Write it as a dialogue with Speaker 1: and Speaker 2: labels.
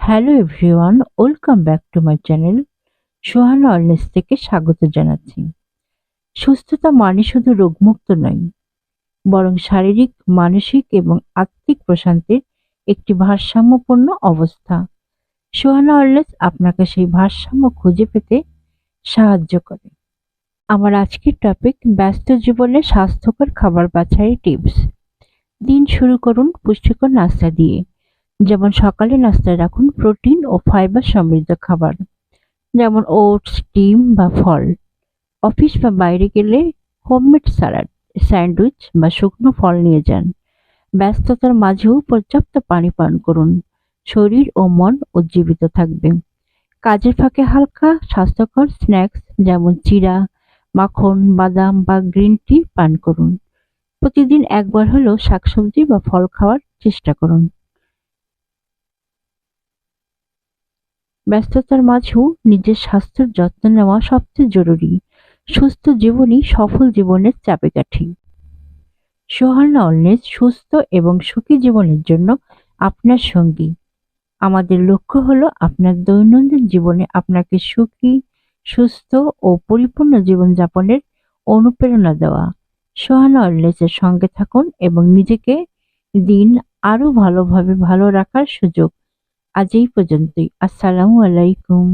Speaker 1: Hello everyone, welcome back to my channel. Sohana wellness থেকে স্বাগত জানাচ্ছি। সুস্থতা মানে শুধু রোগমুক্ত নয়, বরং শারীরিক, মানসিক এবং আত্মিক প্রশান্তির একটি ভারসাম্যপূর্ণ অবস্থা। সোহানা ওয়েলনেস আপনাকে সেই ভারসাম্য খুঁজে পেতে সাহায্য করে। আমার আজকের টপিক, ব্যস্ত জীবনে স্বাস্থ্যকর খাবার বাছাইয়ের টিপস। দিন শুরু করুন পুষ্টিকর নাস্তা দিয়ে। যেমন সকালে নাস্তায় রাখুন প্রোটিন ও ফাইবার সমৃদ্ধ খাবার, যেমন ওটস, ডিম বা ফল। অফিস বা বাইরে গেলে হোমমেড সালাড, স্যান্ডউইচ বা শুকনো ফল নিয়ে যান। ব্যস্ততার মাঝেও পর্যাপ্ত পানি পান করুন। শরীর ও মন উজ্জীবিত থাকবে। কাজের ফাঁকে হালকা স্বাস্থ্যকর স্ন্যাক্স যেমন চিড়া, মাখন, বাদাম বা গ্রিন টি পান করুন। প্রতিদিন একবার হলেও শাকসবজি বা ফল খাওয়ার চেষ্টা করুন। ব্যস্ততার মাঝেও নিজের স্বাস্থ্যের যত্ন নেওয়া সবচেয়ে জরুরি। সুস্থ জীবনই সফল জীবনের চাবিকাঠি। সোহানা ওয়েলনেস সুস্থ এবং সুখী জীবনের জন্য আপনার সঙ্গী। আমাদের লক্ষ্য হলো আপনার দৈনন্দিন জীবনে আপনাকে সুখী, সুস্থ ও পরিপূর্ণ জীবনযাপনের অনুপ্রেরণা দেওয়া। সোহানা ওয়েলনেসের সঙ্গে থাকুন এবং নিজেকে দিন আরো ভালোভাবে ভালো রাখার সুযোগ। আজ এই পর্যন্তই। আসসালামু আলাইকুম।